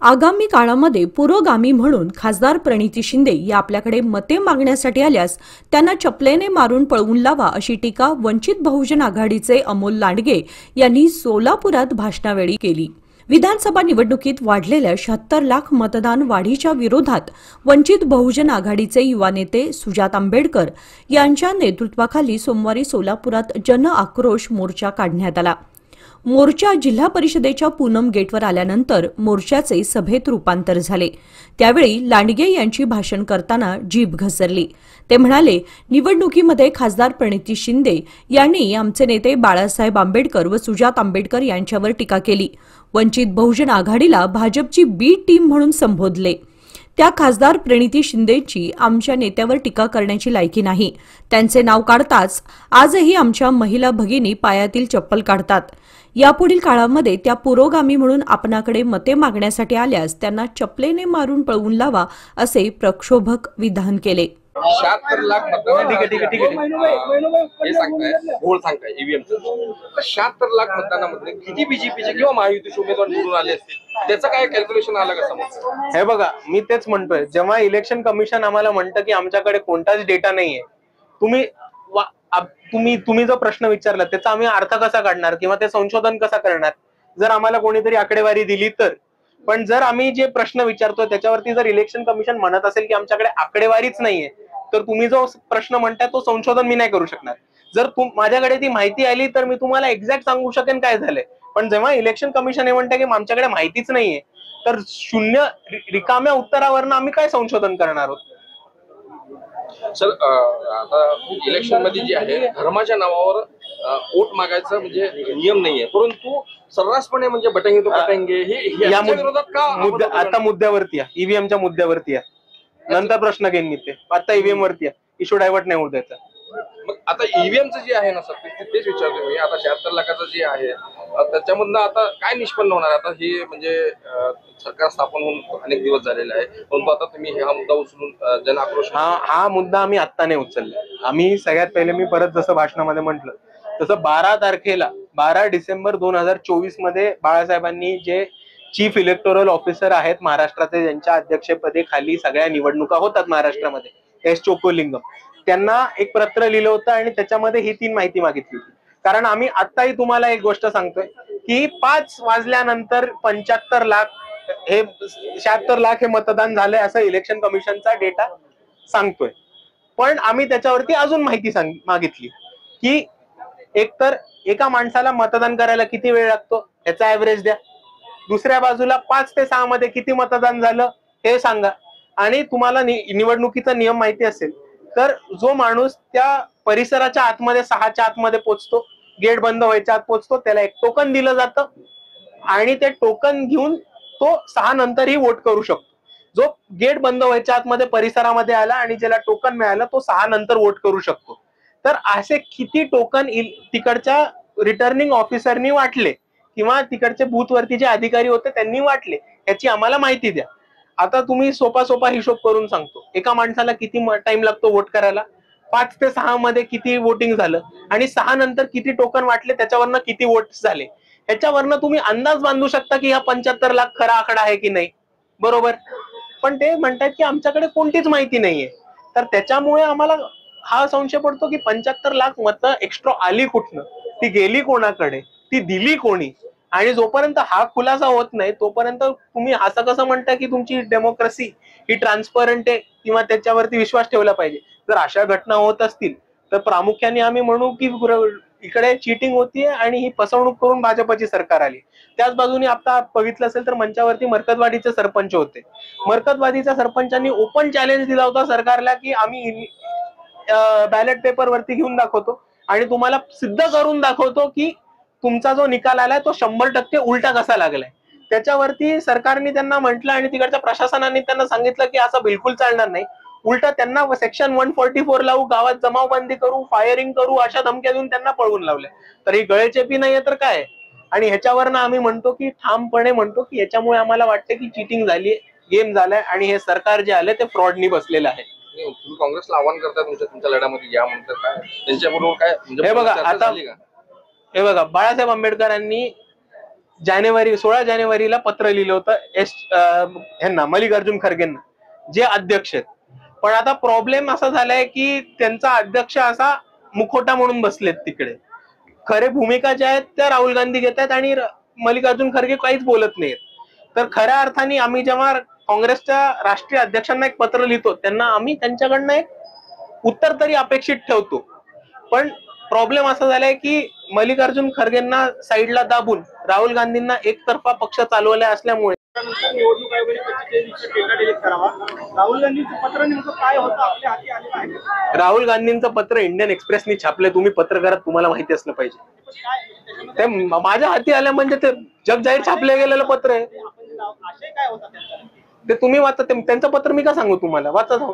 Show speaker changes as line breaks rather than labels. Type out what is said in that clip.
आगामी काळामध्ये पुरोगामी म्हणून खासदार प्रणिती शिंदे या आपल्याकडे मते मागण्यासाठी आल्यास त्यांना चपलेने मारून पळवून लावा अशी टीका वंचित बहुजन आघाडीचे अमोल लांडगे यांनी सोलापुरात भाषणावेळी केली। विधानसभा निवडणुकीत वाढलेल्या 76 लाख मतदान वाढीच्या विरोधात वंचित बहुजन आघाडीचे युवा नेते सुजात आंबेडकर यांच्या नेतृत्वाखाली सोमवारी सोलापुरात जन आक्रोश मोर्चा काढण्यात आला। मोर्चा जिल्हा परिषदेच्या पूनम गेटवर आल्यानंतर मोर्चाचे सभेत रूपांतर झाले। त्यावेळी लांडगे यांची भाषण करताना जीभ घसरली। ते म्हणाले, निवडणुकीमध्ये खासदार प्रणिती शिंदे यांनी आमचे नेते बाळासाहेब आंबेडकर व सुजात आंबेडकर यांच्यावर टीका केली। वंचित बहुजन आघाडीला भाजपची बी टीम म्हणून संबोधले। त्या खासदार प्रणिती शिंदेची आमच्या नेत्यावर टीका करण्याची लायकी नाही। त्यांचे नाव काढताच आजही आमच्या महिला भगिनी पायातील चप्पल काढतात। यापुढील काळामध्ये त्या पुरोगामी म्हणून आपणाकडे मते मागण्यासाठी आल्यास त्यांना चपलेने मारून पळवून लावा असे प्रक्षोभक विधान केले।
76 लाख मतदान हे सांगताय गोळ सांगताय ईव्हीएमचं 76 लाख मतदानामध्ये किती बीजेपीचे किंवा महायुतीचे उमेदवार निवडून आले असतील त्याचं काय कॅल्क्युलेशन आलं का समज?
हे बघा, मी तेच म्हणतोय, जेव्हा इलेक्शन कमिशन आम्हाला म्हणतं की आमच्याकडे कोणताच डेटा नाहीये, तुम्ही जो प्रश्न विचारला त्याचा आम्ही अर्थ कसा काढणार किंवा ते संशोधन कसा करणार जर आम्हाला कोणीतरी आकडेवारी दिली तर? पण जर आम्ही जे प्रश्न विचारतोय त्याच्यावरती जर इलेक्शन कमिशन म्हणत असेल की आमच्याकडे आकडेवारीच नाहीये, तर तुम्ही जो प्रश्न म्हणताय तो संशोधन मी नाही करू शकणार। जर माझ्याकडे ती माहिती आली तर मी तुम्हाला एक्झॅक्ट सांगू शकेन काय झालंय। पण जेव्हा इलेक्शन कमिशन हे म्हणते की आमच्याकडे माहितीच नाहीये, तर शून्य रिकाम्या उत्तरावरनं आम्ही काय संशोधन करणार आहोत?
सर, आता इलेक्शन मध्ये जे आहे धर्माच्या नावावर वोट मागायचं म्हणजे नियम नाहीये, परंतु सर्रासपणे म्हणजे बटेंगे तो कटेंगे हे या विरोधात का?
आता मुद्द्यावरती या, ईव्हीएमच्या मुद्द्यावरती या, नंतर प्रश्न घेईन मी ते। आता ईव्हीएम वरती या, इश्यू डायव्हर्ट नाही होऊ द्यायचा।
मग आता ईव्हीएमचं जे आहे ना सर, तेच विचारतो मी। आता 76 लाखाचं जे आहे त्याच्यामधनं आता काय निष्पन्न होणार? आता हे म्हणजे सरकार स्थापन होऊन अनेक दिवस झालेले आहे, परंतु आता तुम्ही हा मुद्दा उचलून जन आक्रोश
हा मुद्दा आम्ही आत्ता नाही उचलला। आम्ही सगळ्यात पहिले मी परत जसं भाषणामध्ये म्हटलं तसं 12 डिसेंबर 2024 मध्ये बाळासाहेबांनी जे चीफ इलेक्टोरल ऑफिसर आहेत महाराष्ट्राचे, ज्यांच्या अध्यक्षपदी खाली सगळ्या निवडणुका होतात महाराष्ट्रामध्ये, एस चोक्कोलिंगम, त्यांना एक पत्र लिहिलं होतं आणि त्याच्यामध्ये ही 3 माहिती मागितली होती। कारण आम्ही आत्ताही तुम्हाला एक गोष्ट सांगतोय की 5 वाजल्यानंतर 75 लाख हे 76 लाख हे मतदान झालंय असं इलेक्शन कमिशनचा डेटा सांगतोय। पण आम्ही त्याच्यावरती अजून माहिती मागितली की एकतर एका माणसाला मतदान करायला किती वेळ लागतो याचा ऍव्हरेज द्या, दुसऱ्या बाजूला 5 ते 6 मध्ये किती मतदान झालं हे सांगा, आणि तुम्हाला निवडणुकीचा नियम माहिती असेल तर जो माणूस त्या परिसराच्या आतमध्ये 6च्या आतमध्ये पोहोचतो, गेट बंद व्हायच्या आत पोहोचतो, त्याला एक टोकन दिलं जातं आणि ते टोकन घेऊन तो 6 नंतरही वोट करू शकतो। जो गेट बंद व्हायच्या आतमध्ये परिसरामध्ये आला आणि ज्याला टोकन मिळालं तो 6 नंतर वोट करू शकतो। तर असे किती टोकन तिकडच्या रिटर्निंग ऑफिसरनी वाटले किंवा तिकडचे बूथवरती जे अधिकारी होते त्यांनी वाटले, याची आम्हाला माहिती द्या। आता तुम्ही सोपा हिशोब करून सांगतो, एका माणसाला किती टाइम लागतो वोट करायला, 5 ते 6 मध्ये किती वोटिंग झालं आणि 6 नंतर किती टोकन वाटले, त्याच्यावरनं किती वोट्स झाले, ह्याच्यावरनं तुम्ही अंदाज बांधू शकता की हा 75 लाख खरा आकडा आहे की नाही, बरोबर? पण ते म्हणतात की आमच्याकडे कोणतीच माहिती नाहीये, तर त्याच्यामुळे आम्हाला हा संशय पडतो की 75 लाख मतं एक्स्ट्रा आली कुठनं, ती गेली कोणाकडे, ती दिली कोणी? आणि जोपर्यंत हा खुलासा होत नाही तोपर्यंत तुम्ही असं कसं म्हणता की तुमची डेमोक्रेसी ही ट्रान्सपरंट आहे किंवा त्याच्यावरती विश्वास ठेवला पाहिजे? जर अशा घटना होत असतील तर प्रामुख्याने आम्ही म्हणू की इकडे चीटिंग होतीये आणि ही फसवणूक करून भाजपची सरकार आली। त्याच बाजूने आता बघितलं असेल तर मंचावरती मरकजवाडीचे सरपंच होते, मरकजवाडीच्या सरपंचांनी ओपन चॅलेंज दिला होता सरकारला की आम्ही बॅलेट पेपर वरती घेऊन दाखवतो आणि तुम्हाला सिद्ध करून दाखवतो की तुमचा जो निकाल आलाय तो 100% उलटा कसा लागलाय। त्याच्यावरती सरकारने त्यांना म्हटलं आणि तिकडच्या प्रशासनाने त्यांना सांगितलं की असं बिलकुल चालणार नाही, उलटा त्यांना सेक्शन 144 लावू, गावात जमावबंदी करू, फायरिंग करू, अशा धमक्या देऊन त्यांना पळवून लावले। तर ही गळेचेपी नाहीये तर काय? आणि ह्याच्यावरनं आम्ही म्हणतो की ठामपणे म्हणतो की याच्यामुळे आम्हाला वाटतं की चीटिंग झाली, गेम झालाय आणि हे सरकार जे आले ते फ्रॉडनी बसलेलं आहे।
तुम्ही काँग्रेसला आव्हान करता तुमच्या लढ्यामध्ये या म्हणतात, काय त्यांच्याबरोबर काय?
हे बघा, आता हे बघा, बाळासाहेब आंबेडकरांनी 16 जानेवारीला पत्र लिहिलं होतं ह्यांना मल्लिकार्जुन खरगेंना, जे अध्यक्ष आहेत. पण आता प्रॉब्लेम असा झालाय की त्यांचा अध्यक्ष असा मुखोटा म्हणून बसलेत तिकडे. खरे भूमिका ज्या आहेत त्या राहुल गांधी घेत आहेत आणि मल्लिकार्जुन खरगे काहीच बोलत नाहीत. तर खऱ्या अर्थाने आम्ही जेव्हा काँग्रेसच्या राष्ट्रीय अध्यक्षांना एक पत्र लिहितो, त्यांना आम्ही त्यांच्याकडनं एक उत्तर तरी अपेक्षित ठेवतो. पण प्रॉब्लेम असा झालाय की मल्लिकार्जुन खरगेंना साईडला दाबून राहुल गांधींना एकतर्फा पक्ष चालवले असल्यामुळे
निवडणूक आयोगाने 45 दिवसात डेटा डिलीट करावा. राहुल गांधींचं पत्र नेमकं काय होतं आपल्या हाती आलेलं आहे?
राहुल गांधींचं पत्र इंडियन एक्सप्रेसनी छापले. तुम्ही पत्रकारात, तुम्हाला माहिती असलं पाहिजे. ते माझ्या हाती आलं म्हणजे ते जग जाहीर छापले गेलेलं पत्र आहे.
आशय काय होता त्यांचा?
ते तुम्ही वाचा. त्यांचं पत्र मी का सांगू तुम्हाला? वाचा जाऊ.